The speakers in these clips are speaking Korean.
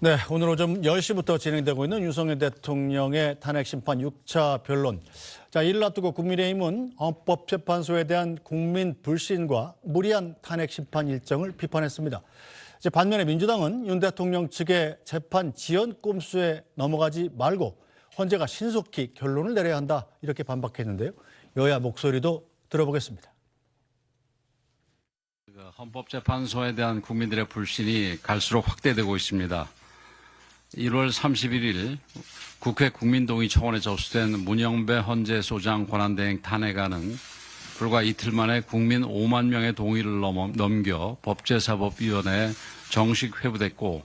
네, 오늘 오전 10시부터 진행되고 있는 윤석열 대통령의 탄핵 심판 6차 변론. 자, 이를 앞두고 국민의힘은 헌법재판소에 대한 국민 불신과 무리한 탄핵 심판 일정을 비판했습니다. 이제 반면에 민주당은 윤 대통령 측의 재판 지연 꼼수에 넘어가지 말고 헌재가 신속히 결론을 내려야 한다 이렇게 반박했는데요. 여야 목소리도 들어보겠습니다. 헌법재판소에 대한 국민들의 불신이 갈수록 확대되고 있습니다. 1월 31일 국회 국민동의 청원에 접수된 문영배 헌재소장 권한대행 탄핵안은 불과 이틀 만에 국민 5만 명의 동의를 넘겨 법제사법위원회에 정식 회부됐고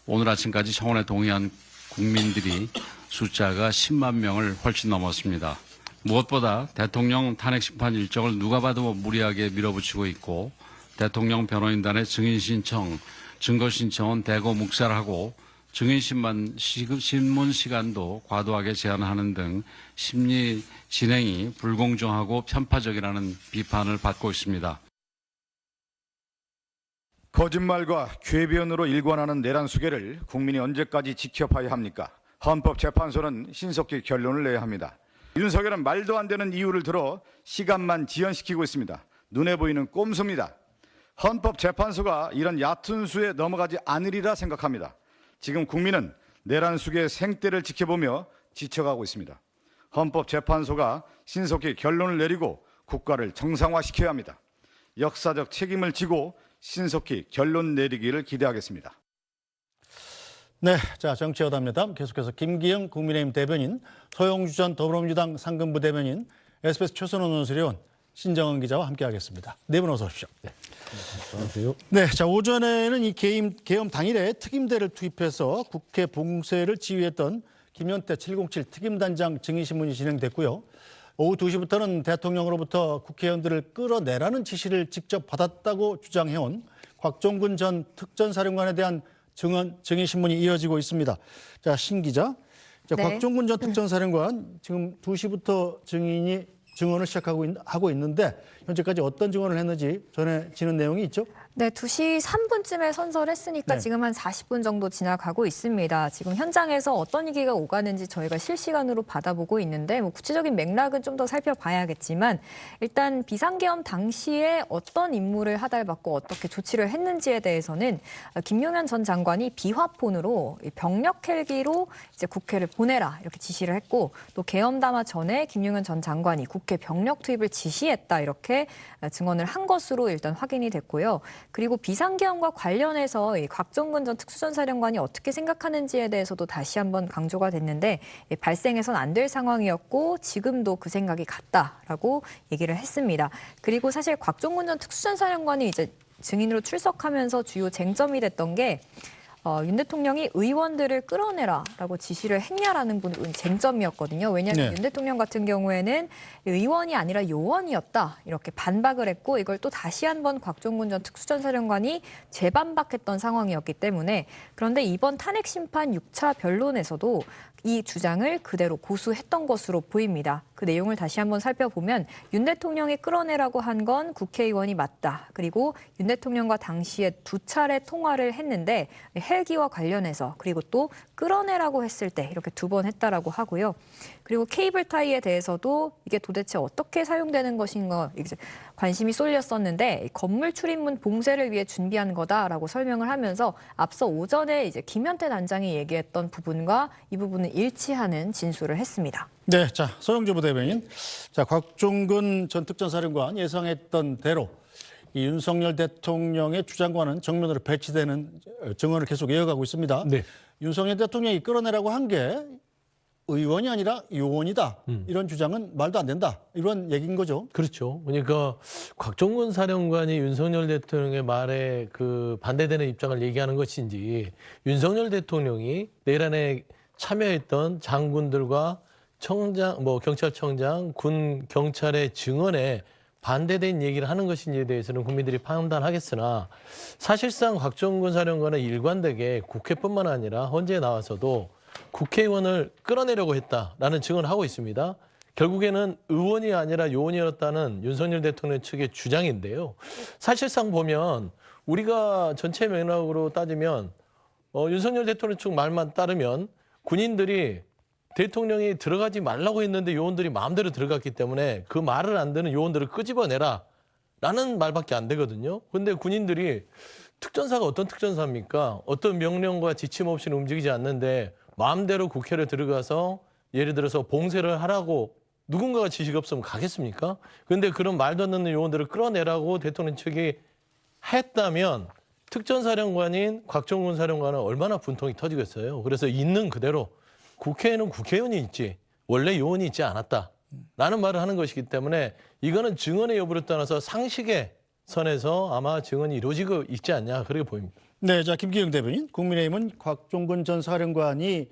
오늘 아침까지 청원에 동의한 국민들이 숫자가 10만 명을 훨씬 넘었습니다. 무엇보다 대통령 탄핵 심판 일정을 누가 봐도 무리하게 밀어붙이고 있고 대통령 변호인단의 증인 신청, 증거 신청은 대거 묵살하고 증인 신문 시간도 과도하게 제한하는 등 심리 진행이 불공정하고 편파적이라는 비판을 받고 있습니다. 거짓말과 궤변으로 일관하는 내란 수계를 국민이 언제까지 지켜봐야 합니까? 헌법재판소는 신속히 결론을 내야 합니다. 윤석열은 말도 안 되는 이유를 들어 시간만 지연시키고 있습니다. 눈에 보이는 꼼수입니다. 헌법재판소가 이런 얕은 수에 넘어가지 않으리라 생각합니다. 지금 국민은 내란 수계의 생떼를 지켜보며 지쳐가고 있습니다. 헌법재판소가 신속히 결론을 내리고 국가를 정상화시켜야 합니다. 역사적 책임을 지고 신속히 결론 내리기를 기대하겠습니다. 네, 자 정치여담입니다. 계속해서 김기영 국민의힘 대변인, 서영주 전 더불어민주당 상근부 대변인, SBS 최선원 논설위원, 신정은 기자와 함께하겠습니다. 네 분 어서 오십시오. 네. 안녕하세요. 네, 자 오전에는 이 계엄 당일에 특임대를 투입해서 국회 봉쇄를 지휘했던 김현태 707 특임단장 증인신문이 진행됐고요. 오후 2시부터는 대통령으로부터 국회의원들을 끌어내라는 지시를 직접 받았다고 주장해온 곽종근 전 특전사령관에 대한 증인신문이 이어지고 있습니다. 자, 신 기자, 자, 네. 곽종근 전 특전사령관 지금 2시부터 증언을 시작하고 있는데 현재까지 어떤 증언을 했는지 전해지는 내용이 있죠? 네, 2시 3분쯤에 선설했으니까 네. 지금 한 40분 정도 지나가고 있습니다. 지금 현장에서 어떤 얘기가 오가는지 저희가 실시간으로 받아보고 있는데 구체적인 맥락은 좀 더 살펴봐야겠지만 일단 비상계엄 당시에 어떤 임무를 하달받고 어떻게 조치를 했는지에 대해서는 김용현 전 장관이 비화폰으로 병력 헬기로 이제 국회를 보내라 이렇게 지시를 했고 또 계엄 담화 전에 김용현 전 장관이 국회 병력 투입을 지시했다 이렇게 증언을 한 것으로 일단 확인이 됐고요. 그리고 비상계엄과 관련해서 이 곽종근 전 특수전사령관이 어떻게 생각하는지에 대해서도 다시 한번 강조가 됐는데 발생해선 안 될 상황이었고 지금도 그 생각이 같다라고 얘기를 했습니다. 그리고 사실 곽종근 전 특수전사령관이 이제 증인으로 출석하면서 주요 쟁점이 됐던 게 윤 대통령이 의원들을 끌어내라라고 지시를 했냐라는 부분이 쟁점이었거든요. 왜냐하면 윤 대통령 같은 경우에는 의원이 아니라 요원이었다 이렇게 반박을 했고 이걸 또 다시 한번 곽종근 전 특수전사령관이 재반박했던 상황이었기 때문에 그런데 이번 탄핵 심판 6차 변론에서도 이 주장을 그대로 고수했던 것으로 보입니다. 그 내용을 다시 한번 살펴보면 윤 대통령이 끌어내라고 한 건 국회의원이 맞다. 그리고 윤 대통령과 당시에 2차례 통화를 했는데 헬기와 관련해서 그리고 또 끌어내라고 했을 때 이렇게 2번 했다라고 하고요. 그리고 케이블 타이에 대해서도 이게 도대체 어떻게 사용되는 것인가 이제 관심이 쏠렸었는데 건물 출입문 봉쇄를 위해 준비한 거다라고 설명을 하면서 앞서 오전에 이제 김현태 단장이 얘기했던 부분과 이 부분은 일치하는 진술을 했습니다. 네, 자 서영주 부대변인, 자 곽종근 전 특전사령관 예상했던 대로 이 윤석열 대통령의 주장과는 정면으로 배치되는 증언을 계속 이어가고 있습니다. 네. 윤석열 대통령이 끌어내라고 한 게 의원이 아니라 요원이다. 이런 주장은 말도 안 된다. 이런 얘기인 거죠. 그렇죠. 그러니까 곽종근 사령관이 윤석열 대통령의 말에 그 반대되는 입장을 얘기하는 것인지 윤석열 대통령이 내란에 참여했던 장군들과 청장, 경찰청장, 군 경찰의 증언에 반대된 얘기를 하는 것인지에 대해서는 국민들이 판단하겠으나 사실상 곽종근 사령관은 일관되게 국회뿐만 아니라 헌재에 나와서도 국회의원을 끌어내려고 했다라는 증언을 하고 있습니다. 결국에는 의원이 아니라 요원이었다는 윤석열 대통령 측의 주장인데요. 사실상 보면 우리가 전체 맥락으로 따지면 윤석열 대통령 측 말만 따르면 군인들이 대통령이 들어가지 말라고 했는데 요원들이 마음대로 들어갔기 때문에 그 말을 안 듣는 요원들을 끄집어내라 라는 말밖에 안 되거든요. 근데 군인들이 특전사가 어떤 특전사입니까? 어떤 명령과 지침 없이는 움직이지 않는데 마음대로 국회를 들어가서 예를 들어서 봉쇄를 하라고 누군가가 지시가 없으면 가겠습니까? 근데 그런 말도 안 듣는 요원들을 끌어내라고 대통령 측이 했다면 특전사령관인 곽종군 사령관은 얼마나 분통이 터지겠어요. 그래서 있는 그대로 국회에는 국회의원이 있지 원래 요원이 있지 않았다라는 말을 하는 것이기 때문에 이거는 증언의 여부를 떠나서 상식의 선에서 아마 증언이 이루어지고 있지 않냐 그렇게 보입니다. 네, 자 김기영 대변인, 국민의힘은 곽종근 전 사령관이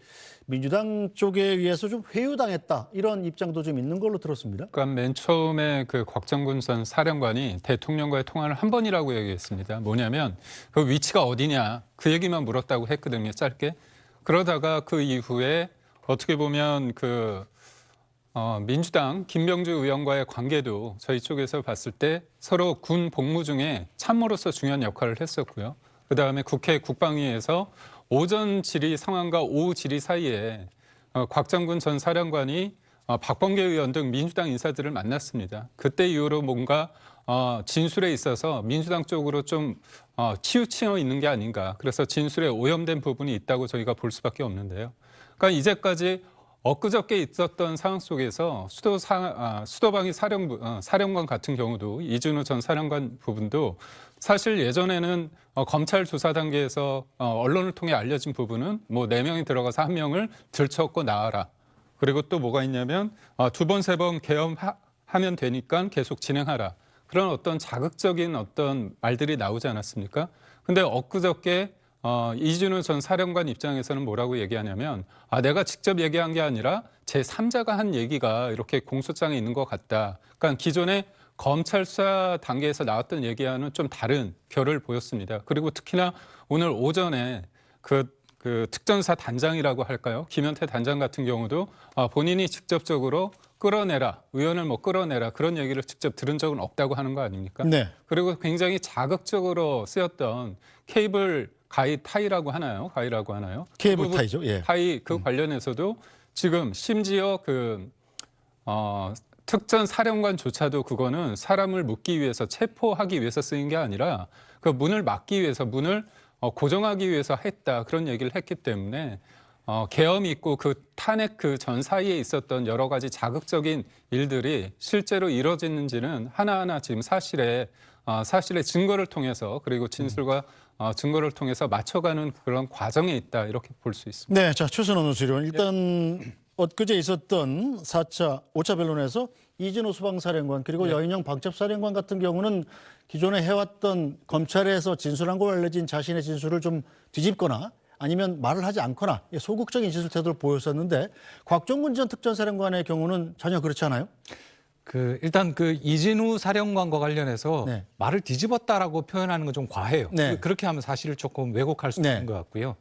민주당 쪽에 의해서 좀 회유당했다 이런 입장도 좀 있는 걸로 들었습니다. 그러니까 맨 처음에 그 곽정근 전 사령관이 대통령과의 통화를 한 번이라고 얘기했습니다. 뭐냐면 그 위치가 어디냐 그 얘기만 물었다고 했거든요. 짧게. 그러다가 그 이후에 어떻게 보면 민주당 김병주 의원과의 관계도 저희 쪽에서 봤을 때 서로 군 복무 중에 참모로서 중요한 역할을 했었고요. 그다음에 국회 국방위에서 오전 질의 상황과 오후 질의 사이에 곽정근 전 사령관이 박범계 의원 등 민주당 인사들을 만났습니다. 그때 이후로 뭔가 진술에 있어서 민주당 쪽으로 좀 치우쳐 있는 게 아닌가. 그래서 진술에 오염된 부분이 있다고 저희가 볼 수밖에 없는데요. 그러니까 이제까지 엊그저께 있었던 상황 속에서 수도방위 사령관 같은 경우도 이준우 전 사령관 부분도 사실 예전에는 검찰 조사 단계에서 언론을 통해 알려진 부분은 뭐 4명이 들어가서 1명을 들쳐업고 나와라. 그리고 또 뭐가 있냐면 2번, 3번 계엄하면 되니까 계속 진행하라. 그런 어떤 자극적인 어떤 말들이 나오지 않았습니까? 근데 엊그저께 이준우 전 사령관 입장에서는 뭐라고 얘기하냐면 내가 직접 얘기한 게 아니라 제3자가 한 얘기가 이렇게 공소장에 있는 것 같다. 그러니까 기존에 검찰 수사 단계에서 나왔던 얘기와는 좀 다른 결을 보였습니다. 그리고 특히나 오늘 오전에 그 특전사 단장이라고 할까요? 김현태 단장 같은 경우도 본인이 직접적으로 끌어내라, 의원을 뭐 끌어내라 그런 얘기를 직접 들은 적은 없다고 하는 거 아닙니까? 네. 그리고 굉장히 자극적으로 쓰였던 케이블 가이 타이라고 하나요? 가이라고 하나요? 케이블 타이죠. 예. 타이 그 관련해서도 지금 심지어 특전 사령관조차도 그거는 사람을 묻기 위해서 체포하기 위해서 쓰인 게 아니라 그 문을 막기 위해서 문을 고정하기 위해서 했다 그런 얘기를 했기 때문에 계엄이 있고 그 탄핵 그 전 사이에 있었던 여러 가지 자극적인 일들이 실제로 이뤄졌는지는 하나하나 지금 사실의 증거를 통해서 그리고 진술과 증거를 통해서 맞춰가는 그런 과정에 있다 이렇게 볼 수 있습니다. 네, 자 최선원 의원님 일단 엊그제 있었던 5차 변론에서 이진우 수방사령관 그리고 여인영 방첩사령관 같은 경우는 기존에 해왔던 검찰에서 진술한 걸로 알려진 자신의 진술을 좀 뒤집거나 아니면 말을 하지 않거나 소극적인 진술 태도를 보였었는데 곽종근 전 특전사령관의 경우는 전혀 그렇지 않아요? 일단 이진우 사령관과 관련해서 네. 말을 뒤집었다라고 표현하는 건 좀 과해요. 네. 그렇게 하면 사실을 조금 왜곡할 수 네. 있는 것 같고요.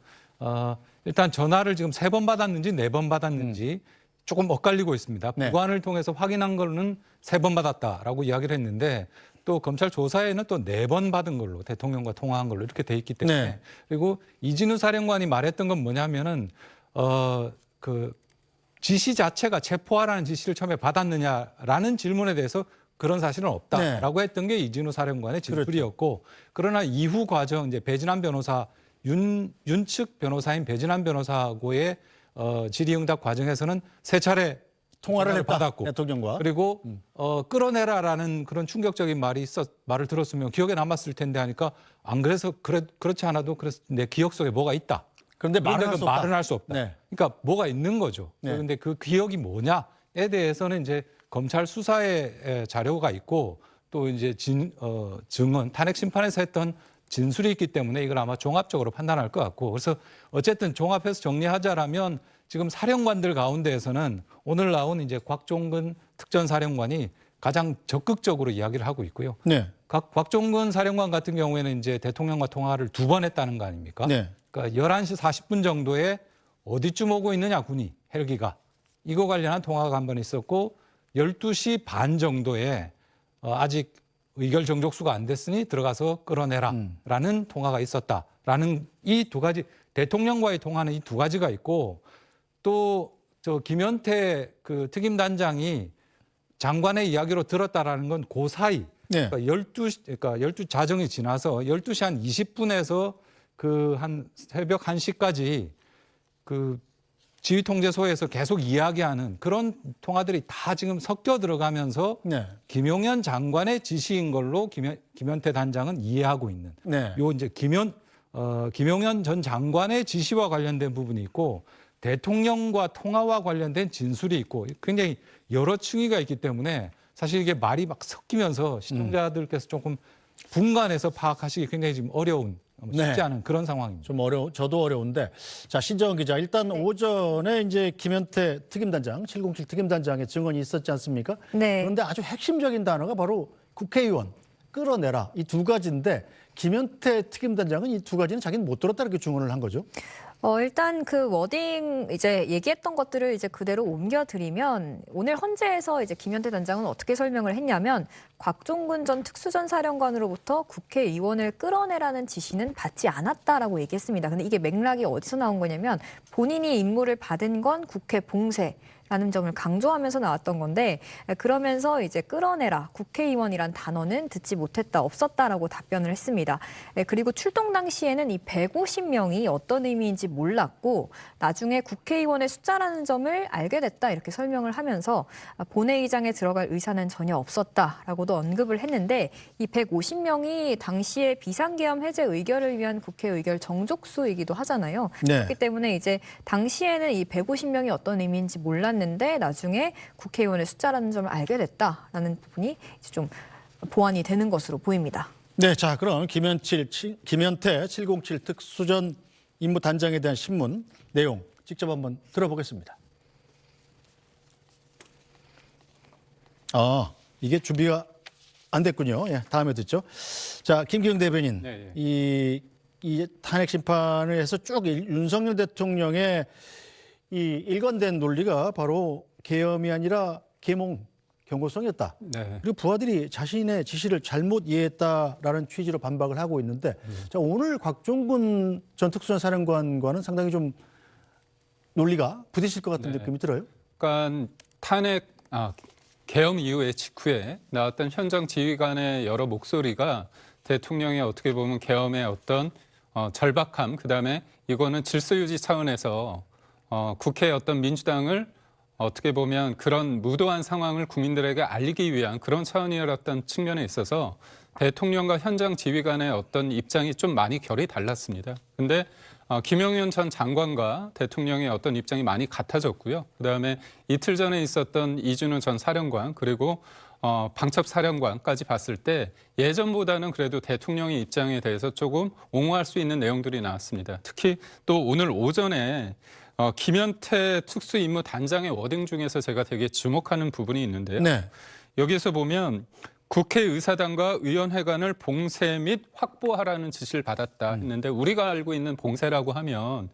일단 전화를 지금 3번 받았는지 4번 받았는지 조금 엇갈리고 있습니다. 네. 부관을 통해서 확인한 거는 3번 받았다라고 이야기를 했는데 또 검찰 조사에는 또 4번 받은 걸로 대통령과 통화한 걸로 이렇게 돼 있기 때문에 네. 그리고 이진우 사령관이 말했던 건 뭐냐면은 지시 자체가 체포하라는 지시를 처음에 받았느냐라는 질문에 대해서 그런 사실은 없다라고 했던 게 이진우 사령관의 진술이었고 그러나 이후 과정 이제 배진환 변호사 윤측 변호사인 배진환 변호사하고의 질의응답 과정에서는 3차례 통화를 했다, 받았고 대통령과. 그리고 끌어내라라는 그런 충격적인 말을 들었으면 기억에 남았을 텐데 하니까 안 그래서 그렇지 않아도 그래서 내 기억 속에 뭐가 있다. 그런데 말은 할 수 없다. 네. 그러니까 뭐가 있는 거죠. 네. 그런데 그 기억이 뭐냐에 대해서는 이제 검찰 수사에 자료가 있고 또 이제 증언 탄핵 심판에서 했던 진술이 있기 때문에 이걸 아마 종합적으로 판단할 것 같고 그래서 어쨌든 종합해서 정리하자라면 지금 사령관들 가운데에서는 오늘 나온 이제 곽종근 특전사령관이 가장 적극적으로 이야기를 하고 있고요. 네. 곽종근 사령관 같은 경우에는 이제 대통령과 통화를 2번 했다는 거 아닙니까? 네. 그러니까 11시 40분 정도에 어디쯤 오고 있느냐 군이 헬기가 이거 관련한 통화가 한 번 있었고 12시 반 정도에 아직 의결 정족수가 안 됐으니 들어가서 끌어내라라는 통화가 있었다라는 이 2가지 대통령과의 통화는 이 두 가지가 있고 또 저 김현태 그 특임단장이 장관의 이야기로 들었다라는 건 그 사이 네. 그러니까 12 자정이 지나서 12시 한 20분에서 그 한 새벽 1시까지 그 지휘통제소에서 계속 이야기하는 그런 통화들이 다 지금 섞여 들어가면서 네. 김용현 장관의 지시인 걸로 김현태 단장은 이해하고 있는 네. 요 이제 김용현 전 장관의 지시와 관련된 부분이 있고 대통령과 통화와 관련된 진술이 있고 굉장히 여러 층위가 있기 때문에 사실 이게 말이 막 섞이면서 시청자들께서 조금 분간해서 파악하시기 굉장히 지금 어려운 쉽지 네. 않은 그런 상황입니다. 좀 저도 어려운데. 자, 신정은 기자. 일단 오전에 이제 김현태 특임단장, 707 특임단장의 증언이 있었지 않습니까? 네. 그런데 아주 핵심적인 단어가 바로 국회의원 끌어내라. 이 두 가지인데 김현태 특임단장은 이 두 가지는 자기는 못 들었다 이렇게 증언을 한 거죠. 일단 그 워딩 이제 얘기했던 것들을 이제 그대로 옮겨드리면 오늘 헌재에서 이제 김현태 단장은 어떻게 설명을 했냐면 곽종근 전 특수전사령관으로부터 국회의원을 끌어내라는 지시는 받지 않았다라고 얘기했습니다. 근데 이게 맥락이 어디서 나온 거냐면 본인이 임무를 받은 건 국회 봉쇄. 라는 점을 강조하면서 나왔던 건데 그러면서 이제 끌어내라 국회의원이란 단어는 듣지 못했다 없었다라고 답변을 했습니다. 그리고 출동 당시에는 이 150명이 어떤 의미인지 몰랐고 나중에 국회의원의 숫자라는 점을 알게 됐다 이렇게 설명을 하면서 본회의장에 들어갈 의사는 전혀 없었다라고도 언급을 했는데 이 150명이 당시에 비상계엄 해제 의결을 위한 국회 의결 정족수이기도 하잖아요. 네. 그렇기 때문에 이제 당시에는 이 150명이 어떤 의미인지 몰랐는데 나중에 국회의원의 숫자라는 점을 알게 됐다라는 부분이 이제 좀 보완이 되는 것으로 보입니다. 네, 자, 그럼 김현태 707 특수전 임무단장에 대한 신문 내용 직접 한번 들어보겠습니다. 이게 준비가 안 됐군요. 예, 다음에 듣죠. 자, 김기영 대변인, 네, 이 탄핵 심판을 해서 쭉 윤석열 대통령의 이 일관된 논리가 바로 계엄이 아니라 계몽, 경고성이었다. 네. 그리고 부하들이 자신의 지시를 잘못 이해했다라는 취지로 반박을 하고 있는데 자, 오늘 곽종근 전 특수전사령관과는 상당히 좀 논리가 부딪힐 것 같은 네. 느낌이 들어요. 그러니까 계엄 이후에 직후에 나왔던 현장 지휘관의 여러 목소리가 대통령의 어떻게 보면 계엄의 어떤 절박함, 그다음에 이거는 질서 유지 차원에서 국회의 어떤 민주당을 어떻게 보면 그런 무도한 상황을 국민들에게 알리기 위한 그런 차원이었던 측면에 있어서 대통령과 현장 지휘관의 어떤 입장이 좀 많이 결이 달랐습니다. 근데 김용현 전 장관과 대통령의 어떤 입장이 많이 같아졌고요. 그다음에 이틀 전에 있었던 이준우 전 사령관 그리고 방첩 사령관까지 봤을 때 예전보다는 그래도 대통령의 입장에 대해서 조금 옹호할 수 있는 내용들이 나왔습니다. 특히 또 오늘 오전에 김현태 특수임무단장의 워딩 중에서 제가 되게 주목하는 부분이 있는데요. 네. 여기서 보면 국회의사당과 의원회관을 봉쇄 및 확보하라는 지시를 받았다 했는데 우리가 알고 있는 봉쇄라고 하면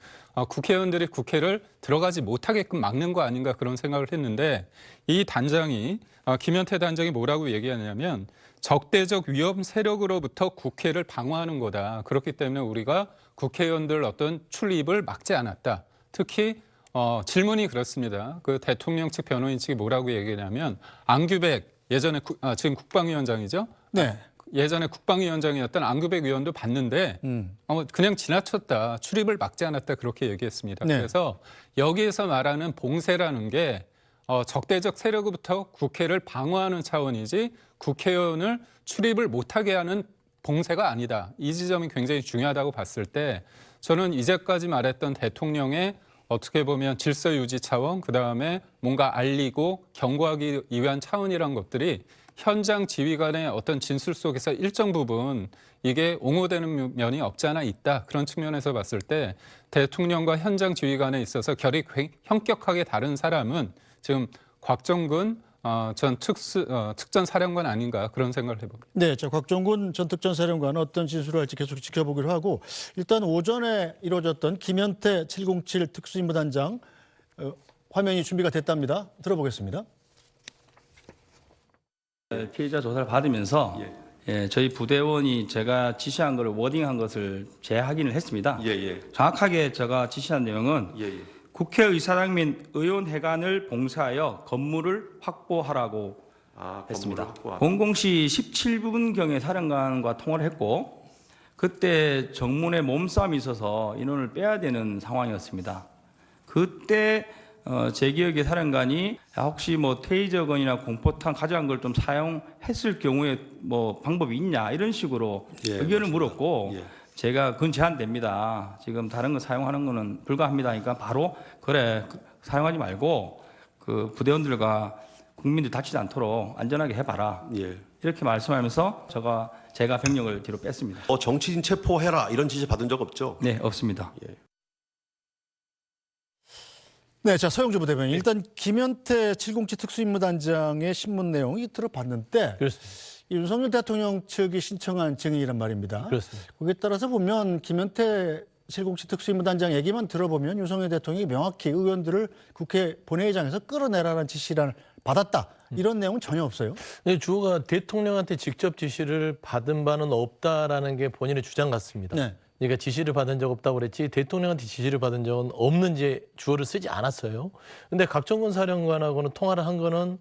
국회의원들이 국회를 들어가지 못하게끔 막는 거 아닌가 그런 생각을 했는데 이 단장이 김현태 단장이 뭐라고 얘기하냐면 적대적 위험 세력으로부터 국회를 방어하는 거다. 그렇기 때문에 우리가 국회의원들 어떤 출입을 막지 않았다. 특히 질문이 그렇습니다. 그 대통령 측 변호인 측이 뭐라고 얘기하냐면 안규백 예전에 지금 국방위원장이죠. 네. 예전에 국방위원장이었던 안규백 의원도 봤는데 그냥 지나쳤다. 출입을 막지 않았다. 그렇게 얘기했습니다. 네. 그래서 여기에서 말하는 봉쇄라는 게 적대적 세력으로부터 국회를 방어하는 차원이지 국회의원을 출입을 못하게 하는 봉쇄가 아니다. 이 지점이 굉장히 중요하다고 봤을 때 저는 이제까지 말했던 대통령의 어떻게 보면 질서 유지 차원, 그다음에 뭔가 알리고 경고하기 위한 차원이란 것들이 현장 지휘관의 어떤 진술 속에서 일정 부분 이게 옹호되는 면이 없지 않아 있다. 그런 측면에서 봤을 때 대통령과 현장 지휘관에 있어서 결이 현격하게 다른 사람은 지금 곽종근 전 특전사령관 아닌가 그런 생각을 해봅니다. 네, 자, 곽종근 전 특전사령관은 어떤 진술을 할지 계속 지켜보기로 하고 일단 오전에 이루어졌던 김현태 707 특수임무단장 화면이 준비가 됐답니다. 들어보겠습니다. 피해자 조사를 받으면서 예, 저희 부대원이 제가 지시한 것을 워딩한 것을 재확인을 했습니다. 정확하게 제가 지시한 내용은 국회의사당 및 의원회관을 봉쇄하여 건물을 확보하라고 했습니다. 00시 17분경에 사령관과 통화를 했고 그때 정문에 몸싸움이 있어서 인원을 빼야 되는 상황이었습니다. 그때 제 기억에 사령관이 혹시 뭐 테이저건이나 공포탄 가져간 걸 좀 사용했을 경우에 뭐 방법이 있냐 이런 식으로 의견을 물었고 제가 그건 제한됩니다. 지금 다른 거 사용하는 거는 불가합니다. 그러니까 바로 그래 사용하지 말고 그 부대원들과 국민들 다치지 않도록 안전하게 해봐라. 이렇게 말씀하면서 제가 병력을 뒤로 뺐습니다. 정치인 체포해라 이런 지시 받은 적 없죠? 네, 없습니다. 네, 자 서영주 부대변인 일단 김현태 707 특수임무단장의 신문 내용이 들어봤는데 그렇습니다. 윤석열 대통령 측이 신청한 증인이란 말입니다. 그렇습니다. 거기에 따라서 보면 김현태 707 특수임무단장 얘기만 들어보면 윤석열 대통령이 명확히 의원들을 국회 본회의장에서 끌어내라는 지시를 받았다. 이런 내용은 전혀 없어요. 네, 주호가 대통령한테 직접 지시를 받은 바는 없다라는 게 본인의 주장 같습니다. 네. 그러니까 지시를 받은 적 없다고 그랬지 대통령한테 지시를 받은 적은 없는지 주어를 쓰지 않았어요. 근데 각종군 사령관하고는 통화를 한 거는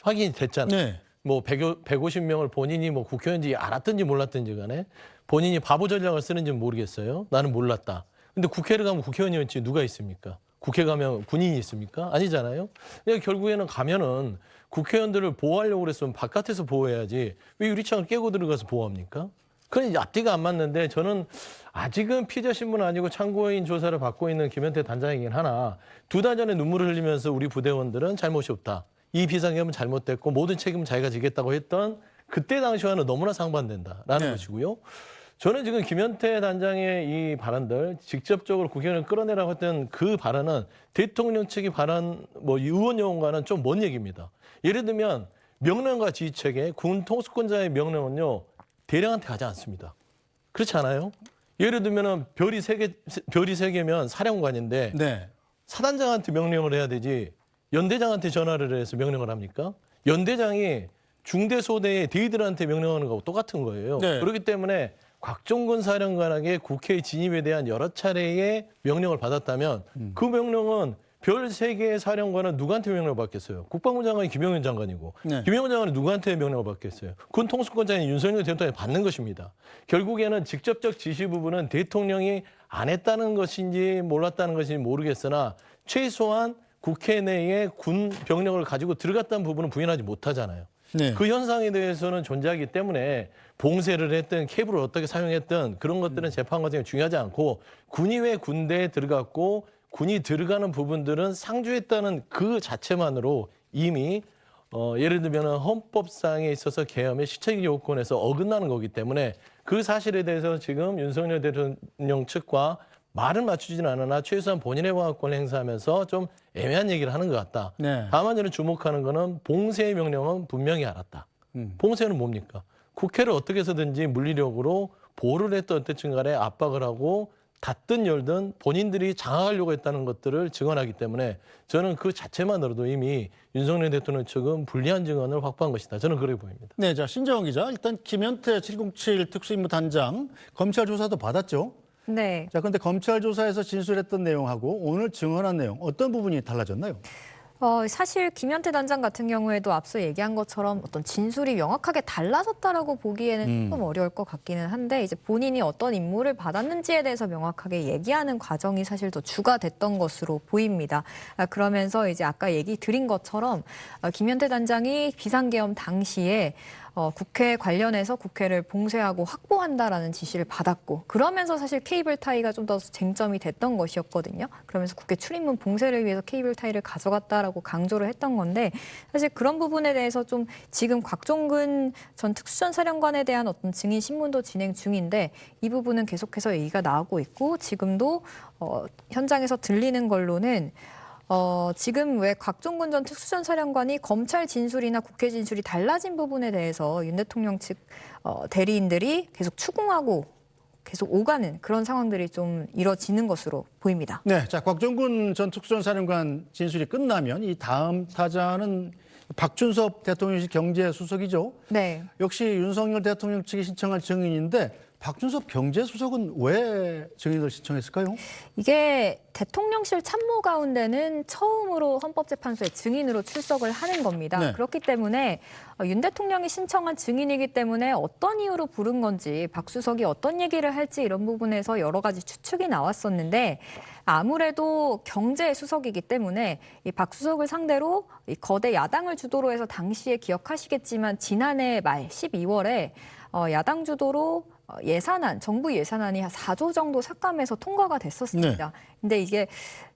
확인이 됐잖아요. 네. 뭐 150명을 본인이 뭐 국회의원인지 알았든지 몰랐든지 간에 본인이 바보 전략을 쓰는지는 모르겠어요. 나는 몰랐다. 근데 국회를 가면 국회의원이었지 누가 있습니까? 국회 가면 군인이 있습니까? 아니잖아요. 그러니까 결국에는 가면은 국회의원들을 보호하려고 그랬으면 바깥에서 보호해야지 왜 유리창을 깨고 들어가서 보호합니까? 그건 이제 앞뒤가 안 맞는데 저는 아직은 피의자신문 아니고 참고인 조사를 받고 있는 김현태 단장이긴 하나 2달 전에 눈물을 흘리면서 우리 부대원들은 잘못이 없다. 이 비상계엄은 잘못됐고 모든 책임은 자기가 지겠다고 했던 그때 당시와는 너무나 상반된다라는 것이고요. 저는 지금 김현태 단장의 이 발언들 직접적으로 국회의원을 끌어내라고 했던 그 발언은 대통령 측이 발언 뭐 의원 용어와는 좀 먼 얘기입니다. 예를 들면 명령과 지휘체계, 군 통수권자의 명령은요. 대령한테 가지 않습니다. 그렇지 않아요? 예를 들면 별이 세 개면 사령관인데 네. 사단장한테 명령을 해야 되지 연대장한테 전화를 해서 명령을 합니까? 연대장이 중대소대의 대위들한테 명령하는 거하고 똑같은 거예요. 네. 그렇기 때문에 곽종근 사령관에게 국회 진입에 대한 여러 차례의 명령을 받았다면 그 명령은 별 3개의 사령관은 누구한테 명령을 받겠어요? 국방부 장관이 김영현 장관이고 네. 김영현 장관은 누구한테 명령을 받겠어요? 군 통수권자인 윤석열 대통령이 받는 것입니다. 결국에는 직접적 지시 부분은 대통령이 안 했다는 것인지 몰랐다는 것인지 모르겠으나 최소한 국회 내에 군 병력을 가지고 들어갔다는 부분은 부인하지 못하잖아요. 네. 그 현상에 대해서는 존재하기 때문에 봉쇄를 했든 케이블을 어떻게 사용했든 그런 것들은 재판 과정에 중요하지 않고 군이 왜 군대에 들어갔고 군이 들어가는 부분들은 상주했다는 그 자체만으로 이미 예를 들면 헌법상에 있어서 계엄의 시책 요건에서 어긋나는 거기 때문에 그 사실에 대해서 지금 윤석열 대통령 측과 말을 맞추지는 않으나 최소한 본인의 방어권을 행사하면서 좀 애매한 얘기를 하는 것 같다. 네. 다만 저는 주목하는 거는 봉쇄의 명령은 분명히 알았다. 봉쇄는 뭡니까? 국회를 어떻게 해서든지 물리력으로 보호를 했던 어쨌든 간에 압박을 하고 닫든 열든 본인들이 장악하려고 했다는 것들을 증언하기 때문에 저는 그 자체만으로도 이미 윤석열 대통령 측은 불리한 증언을 확보한 것이다. 저는 그렇게 보입니다. 네, 자 신정원 기자 일단 김현태 707 특수임무단장 검찰 조사도 받았죠. 네. 자, 그런데 검찰 조사에서 진술했던 내용하고 오늘 증언한 내용 어떤 부분이 달라졌나요? 사실 김현태 단장 같은 경우에도 앞서 얘기한 것처럼 어떤 진술이 명확하게 달라졌다라고 보기에는 조금 어려울 것 같기는 한데 이제 본인이 어떤 임무를 받았는지에 대해서 명확하게 얘기하는 과정이 사실 더 주가 됐던 것으로 보입니다. 그러면서 이제 아까 얘기 드린 것처럼 김현태 단장이 비상계엄 당시에 국회 관련해서 국회를 봉쇄하고 확보한다라는 지시를 받았고 그러면서 사실 케이블 타이가 좀 더 쟁점이 됐던 것이었거든요. 그러면서 국회 출입문 봉쇄를 위해서 케이블 타이를 가져갔다라고 강조를 했던 건데 사실 그런 부분에 대해서 좀 지금 곽종근 전 특수전 사령관에 대한 어떤 증인 신문도 진행 중인데 이 부분은 계속해서 얘기가 나오고 있고 지금도 현장에서 들리는 걸로는 지금 왜 곽종근 전 특수전 사령관이 검찰 진술이나 국회 진술이 달라진 부분에 대해서 윤 대통령 측 대리인들이 계속 추궁하고 계속 오가는 그런 상황들이 좀 이뤄지는 것으로 보입니다. 네, 자 곽종근 전 특수전 사령관 진술이 끝나면 이 다음 타자는 박준섭 대통령실 경제수석이죠. 네. 역시 윤석열 대통령 측이 신청할 증인인데 박준섭 경제수석은 왜 증인을 신청했을까요? 이게 대통령실 참모 가운데는 처음으로 헌법재판소에 증인으로 출석을 하는 겁니다. 네. 그렇기 때문에 윤 대통령이 신청한 증인이기 때문에 어떤 이유로 부른 건지 박수석이 어떤 얘기를 할지 이런 부분에서 여러 가지 추측이 나왔었는데 아무래도 경제수석이기 때문에 이 박수석을 상대로 이 거대 야당을 주도로 해서 당시에 기억하시겠지만 지난해 말 12월에 야당 주도로 예산안, 정부 예산안이 한 4조 정도 삭감해서 통과가 됐었습니다. 근데 이게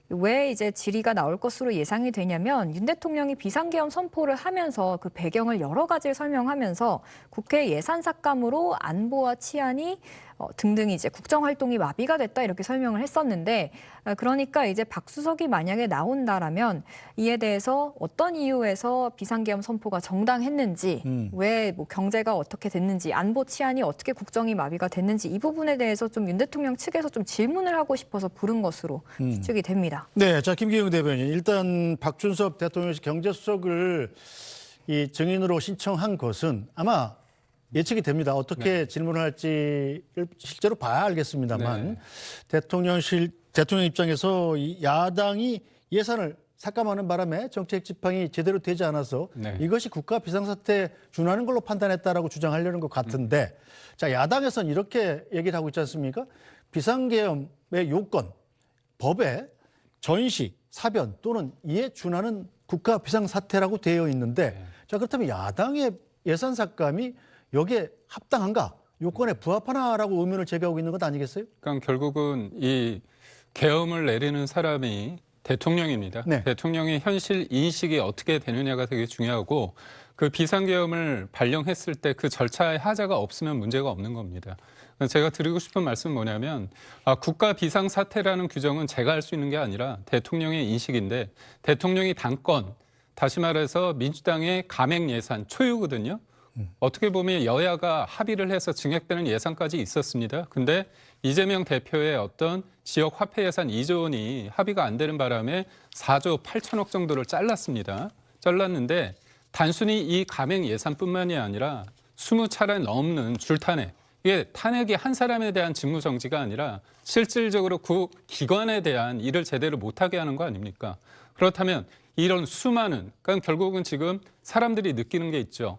왜 이제 질의가 나올 것으로 예상이 되냐면 윤 대통령이 비상계엄 선포를 하면서 그 배경을 여러 가지를 설명하면서 국회 예산 삭감으로 안보와 치안이 등등이 이제 국정 활동이 마비가 됐다 이렇게 설명을 했었는데 그러니까 이제 박수석이 만약에 나온다라면 이에 대해서 어떤 이유에서 비상계엄 선포가 정당했는지 왜 뭐 경제가 어떻게 됐는지 안보 치안이 어떻게 국정이 마비가 됐는지 이 부분에 대해서 좀 윤 대통령 측에서 좀 질문을 하고 싶어서 부른 것으로 추측이 됩니다. 네, 자 김기영 대변인 일단 박준섭 대통령실 경제수석을 이 증인으로 신청한 것은 아마 예측이 됩니다. 어떻게 질문을 할지 실제로 봐야 알겠습니다만 대통령 입장에서 이 야당이 예산을 삭감하는 바람에 정책 집행이 제대로 되지 않아서 이것이 국가 비상사태에 준하는 걸로 판단했다라고 주장하려는 것 같은데 자 야당에서는 이렇게 얘기를 하고 있지 않습니까? 비상계엄의 요건, 법에 전시, 사변 또는 이에 준하는 국가 비상사태라고 되어 있는데 자 그렇다면 야당의 예산 삭감이 여기에 합당한가? 요건에 부합하나라고 의문을 제기하고 있는 것 아니겠어요? 그러니까 결국은 이 계엄을 내리는 사람이 대통령입니다. 네. 대통령의 현실 인식이 어떻게 되느냐가 되게 중요하고 그 비상계엄을 발령했을 때 그 절차에 하자가 없으면 문제가 없는 겁니다. 제가 드리고 싶은 말씀은 뭐냐면 국가 비상사태라는 규정은 제가 할 수 있는 게 아니라 대통령의 인식인데 대통령이 당권, 다시 말해서 민주당의 감액 예산 초유거든요. 어떻게 보면 여야가 합의를 해서 증액되는 예산까지 있었습니다. 근데 이재명 대표의 어떤 지역 화폐 예산 2조 원이 합의가 안 되는 바람에 4조 8천억 정도를 잘랐습니다. 잘랐는데 단순히 이 감액 예산뿐만이 아니라 20차례 넘는 줄탄핵. 이게 탄핵이 한 사람에 대한 직무 정지가 아니라 실질적으로 그 기관에 대한 일을 제대로 못하게 하는 거 아닙니까? 그렇다면 이런 수많은, 그러니까 결국은 지금 사람들이 느끼는 게 있죠.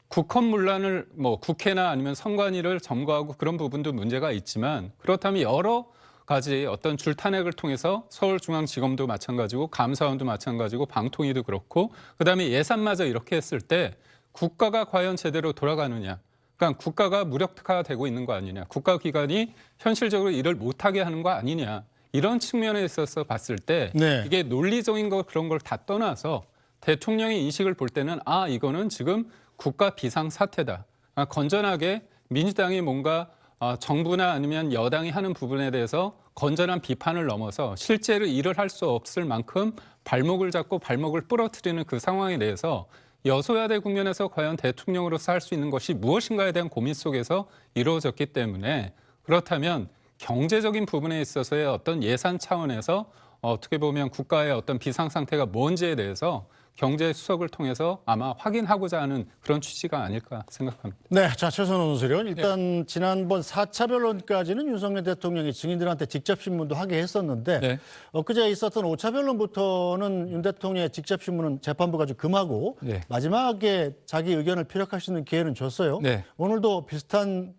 국헌문란을 국회나 아니면 선관위를 점거하고 그런 부분도 문제가 있지만 그렇다면 여러 가지 어떤 줄탄핵을 통해서 서울중앙지검도 마찬가지고 감사원도 마찬가지고 방통위도 그렇고 그다음에 예산마저 이렇게 했을 때 국가가 과연 제대로 돌아가느냐. 그러니까 국가가 무력화되고 있는 거 아니냐. 국가기관이 현실적으로 일을 못하게 하는 거 아니냐. 이런 측면에 있어서 봤을 때 이게 논리적인 거 그런 걸 다 떠나서 대통령의 인식을 볼 때는 이거는 지금 국가 비상사태다. 건전하게 민주당이 뭔가 정부나 아니면 여당이 하는 부분에 대해서 건전한 비판을 넘어서 실제로 일을 할 수 없을 만큼 발목을 잡고 발목을 부러뜨리는 그 상황에 대해서 여소야대 국면에서 과연 대통령으로서 할 수 있는 것이 무엇인가에 대한 고민 속에서 이루어졌기 때문에 그렇다면 경제적인 부분에 있어서의 어떤 예산 차원에서 어떻게 보면 국가의 어떤 비상 상태가 뭔지에 대해서 경제 수석을 통해서 아마 확인하고자 하는 그런 취지가 아닐까 생각합니다. 네, 자 최선호 논설위원 일단 지난번 4차 변론까지는 윤석열 대통령이 증인들한테 직접 신문도 하게 했었는데 엊그제 있었던 5차 변론부터는 윤 대통령의 직접 신문은 재판부가 좀 금하고 마지막에 자기 의견을 피력할 수 있는 기회는 줬어요. 오늘도 비슷한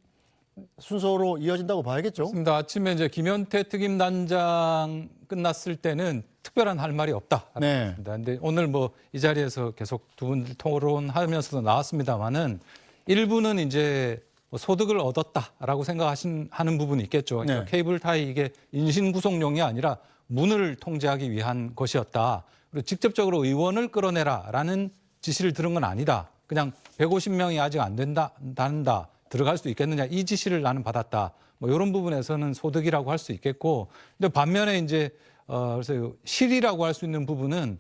순서로 이어진다고 봐야겠죠. 그렇습니다. 아침에 이제 김현태 특임단장 끝났을 때는 특별한 할 말이 없다. 근데 오늘 이 자리에서 계속 두 분들 토론하면서도 나왔습니다만은 일부는 이제 소득을 얻었다라고 생각하는 부분이 있겠죠. 그러니까 케이블 타이 이게 인신 구속용이 아니라 문을 통제하기 위한 것이었다. 그리고 직접적으로 의원을 끌어내라라는 지시를 들은 건 아니다. 그냥 150명이 아직 안 된다. 들어갈 수 있겠느냐 이 지시를 나는 받았다. 이런 부분에서는 소득이라고 할 수 있겠고, 근데 반면에 이제 그래서 실이라고 할 수 있는 부분은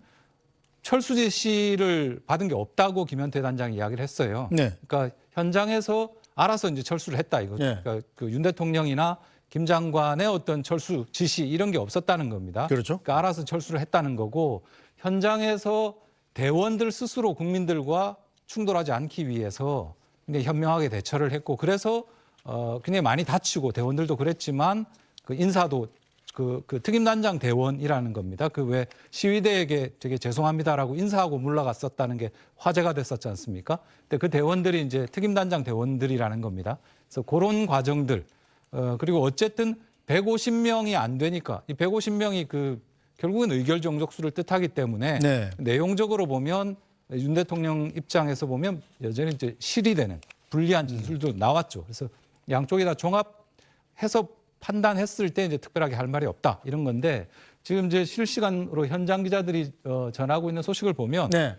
철수 지시를 받은 게 없다고 김현태 단장이 이야기를 했어요. 그러니까 현장에서 알아서 이제 철수를 했다 이거죠. 그러니까 그 윤 대통령이나 김 장관의 어떤 철수 지시 이런 게 없었다는 겁니다. 그렇죠. 그러니까 알아서 철수를 했다는 거고 현장에서 대원들 스스로 국민들과 충돌하지 않기 위해서 굉장히 현명하게 대처를 했고 그래서 굉장히 많이 다치고 대원들도 그랬지만 그 인사도 그 특임단장 대원이라는 겁니다. 그 왜 시위대에게 되게 죄송합니다라고 인사하고 물러갔었다는 게 화제가 됐었지 않습니까? 근데 그 대원들이 이제 특임단장 대원들이라는 겁니다. 그래서 그런 과정들 그리고 어쨌든 150명이 안 되니까 이 150명이 그 결국은 의결 정족수를 뜻하기 때문에 네. 내용적으로 보면 윤 대통령 입장에서 보면 여전히 이제 실이 되는 불리한 진술도 나왔죠. 그래서 양쪽이 다 종합해서 판단했을 때 이제 특별하게 할 말이 없다 이런 건데 지금 이제 실시간으로 현장 기자들이 전하고 있는 소식을 보면 네.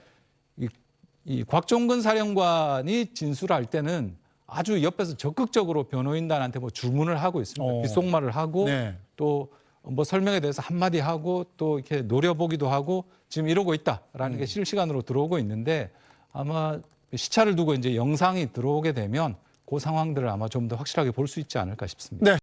이 곽종근 사령관이 진술할 때는 아주 옆에서 적극적으로 변호인단한테 뭐 주문을 하고 있습니다. 귓속말을 하고 네. 또 뭐 설명에 대해서 한마디 하고 또 이렇게 노려보기도 하고 지금 이러고 있다라는 게 실시간으로 들어오고 있는데 아마 시차를 두고 이제 영상이 들어오게 되면 그 상황들을 아마 좀 더 확실하게 볼 수 있지 않을까 싶습니다. 네.